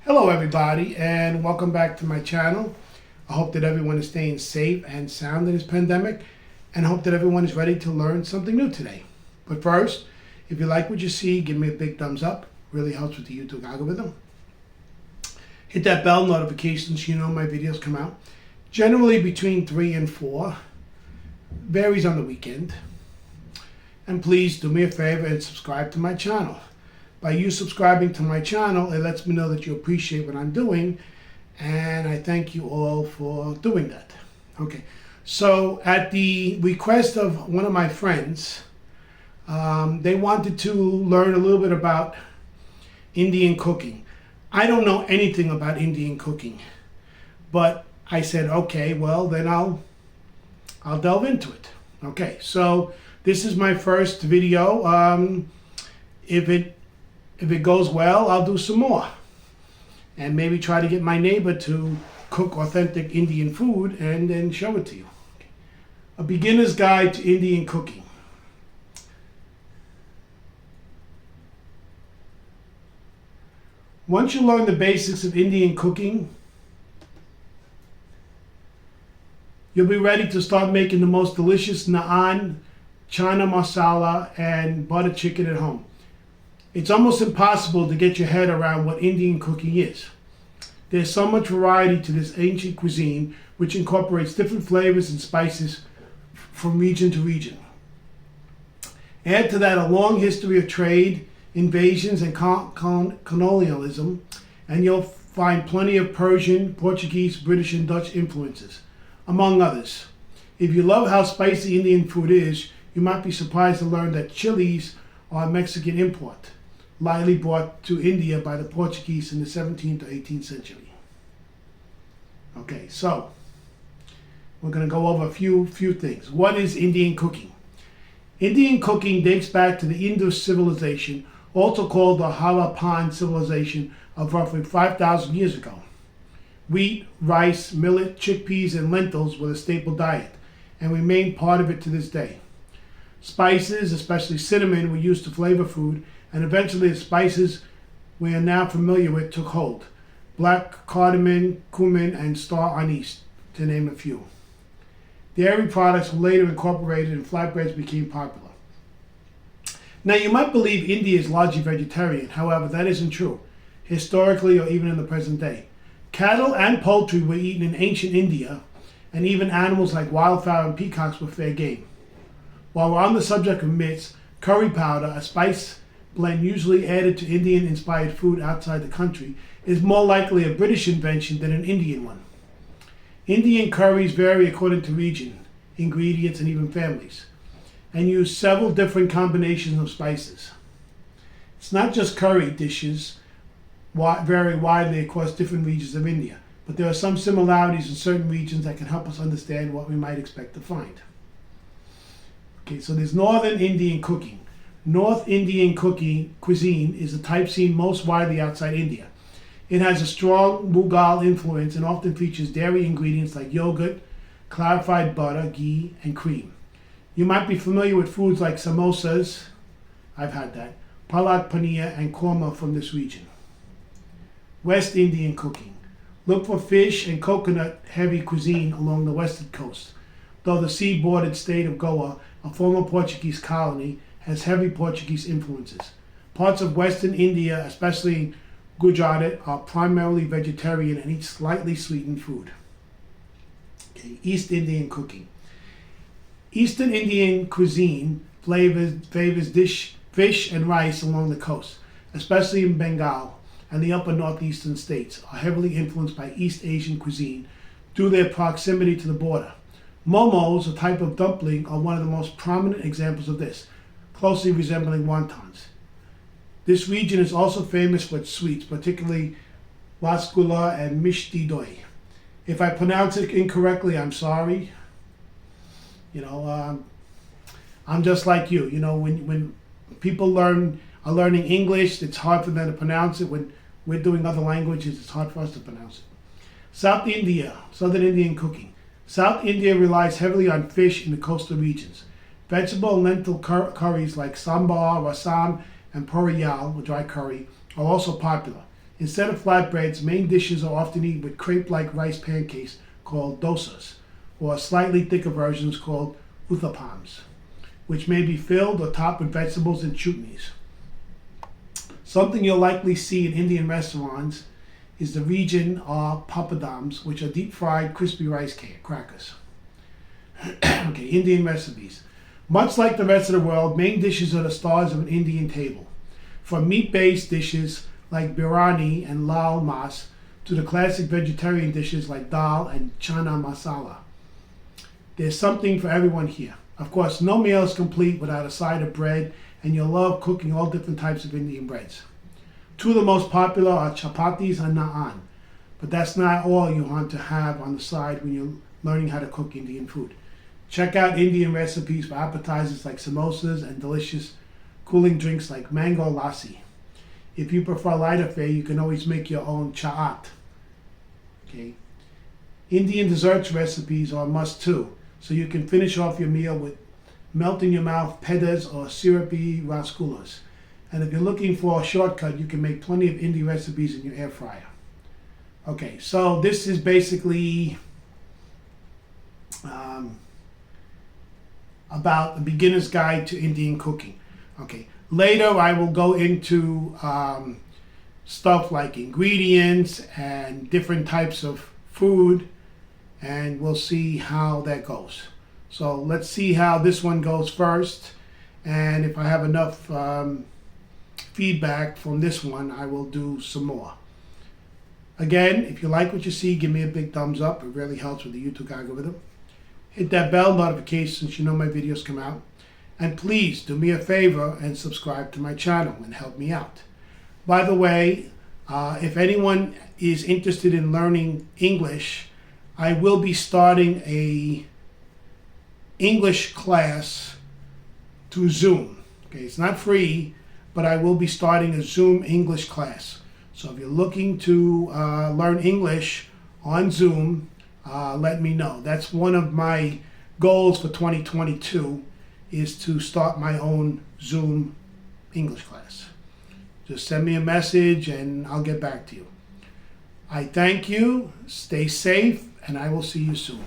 Hello everybody and welcome back to my channel. I hope that everyone is staying safe and sound in this pandemic and hope that everyone is ready to learn something new today. But first, if you like what you see, give me a big thumbs up. Really helps with the YouTube algorithm. Hit that bell notification so you know my videos come out. Generally between 3 and 4. Varies on the weekend. And please do me a favor and subscribe to my channel. By you subscribing to my channel, it lets me know that you appreciate what I'm doing, and I thank you all for doing that. Okay, so at the request of one of my friends, they wanted to learn a little bit about Indian cooking. I don't know anything about Indian cooking, but I said, okay, well then I'll delve into it. Okay, so this is my first video. If it goes well, I'll do some more. And maybe try to get my neighbor to cook authentic Indian food and then show it to you. Okay. A beginner's guide to Indian cooking. Once you learn the basics of Indian cooking, you'll be ready to start making the most delicious naan, chana masala, and butter chicken at home. It's almost impossible to get your head around what Indian cooking is. There's so much variety to this ancient cuisine, which incorporates different flavors and spices from region to region. Add to that a long history of trade, invasions, and colonialism, and you'll find plenty of Persian, Portuguese, British, and Dutch influences, among others. If you love how spicy Indian food is, you might be surprised to learn that chilies are a Mexican import, lightly brought to India by the Portuguese in the 17th or 18th century. Okay, so we're going to go over a few things. What is Indian cooking? Indian cooking dates back to the Indus civilization, also called the Harappan civilization, of roughly 5,000 years ago. Wheat, rice, millet, chickpeas, and lentils were the staple diet, and remain part of it to this day. Spices, especially cinnamon, were used to flavor food, and eventually the spices we are now familiar with took hold. Black cardamom, cumin, and star anise, to name a few. Dairy products were later incorporated and flatbreads became popular. Now you might believe India is largely vegetarian, however that isn't true, historically or even in the present day. Cattle and poultry were eaten in ancient India, and even animals like wildfowl and peacocks were fair game. While we're on the subject of meats, curry powder, a spice blend usually added to Indian-inspired food outside the country, is more likely a British invention than an Indian one. Indian curries vary according to region, ingredients, and even families, and use several different combinations of spices. It's not just curry dishes vary widely across different regions of India, but there are some similarities in certain regions that can help us understand what we might expect to find. Okay, so there's Northern Indian cooking. North Indian cuisine is the type seen most widely outside India. It has a strong Mughal influence and often features dairy ingredients like yogurt, clarified butter, ghee, and cream. You might be familiar with foods like samosas, I've had that, palak paneer, and korma from this region. West Indian cooking. Look for fish and coconut heavy cuisine along the western coast, though the sea-bordered state of Goa, a former Portuguese colony, has heavy Portuguese influences. Parts of Western India, especially Gujarat, are primarily vegetarian and eat slightly sweetened food. Okay, East Indian cooking. Eastern Indian cuisine favors fish and rice along the coast, especially in Bengal and the upper northeastern states, are heavily influenced by East Asian cuisine due to their proximity to the border. Momos, a type of dumpling, are one of the most prominent examples of this, closely resembling wontons. This region is also famous for its sweets, particularly rasgulla and mishti doi. If I pronounce it incorrectly, I'm sorry. I'm just like you. When people are learning English, it's hard for them to pronounce it. When we're doing other languages, it's hard for us to pronounce it. South India, Southern Indian cooking. South India relies heavily on fish in the coastal regions. Vegetable and lentil curries like sambar, rasam, and poriyal, dry curry, are also popular. Instead of flatbreads, main dishes are often eaten with crepe-like rice pancakes called dosas, or slightly thicker versions called uthapams, which may be filled or topped with vegetables and chutneys. Something you'll likely see in Indian restaurants is the region or papadums, which are deep-fried crispy rice crackers. Okay, Indian recipes. Much like the rest of the world, main dishes are the stars of an Indian table. From meat-based dishes like biryani and lal mas to the classic vegetarian dishes like dal and chana masala. There's something for everyone here. Of course, no meal is complete without a side of bread, and you'll love cooking all different types of Indian breads. Two of the most popular are chapatis and naan, but that's not all you want to have on the side when you're learning how to cook Indian food. Check out Indian recipes for appetizers like samosas and delicious cooling drinks like mango lassi. If you prefer lighter fare, you can always make your own chaat. Okay. Indian desserts recipes are a must too, so you can finish off your meal with melt in your mouth pedas or syrupy rasgullas. And if you're looking for a shortcut, you can make plenty of Indian recipes in your air fryer. Okay, so this is basically about the beginner's guide to Indian cooking. Okay, later I will go into stuff like ingredients and different types of food, and we'll see how that goes. So let's see how this one goes first, and if I have enough feedback from this one, I will do some more. Again, if you like what you see, give me a big thumbs up. It really helps with the YouTube algorithm. Hit that bell notification so you know my videos come out. And please do me a favor and subscribe to my channel and help me out. By the way, if anyone is interested in learning English, I will be starting a English class through Zoom. Okay, it's not free, but I will be starting a Zoom English class. So if you're looking to learn English on Zoom, let me know. That's one of my goals for 2022, is to start my own Zoom English class. Just send me a message and I'll get back to you. I thank you, stay safe, and I will see you soon.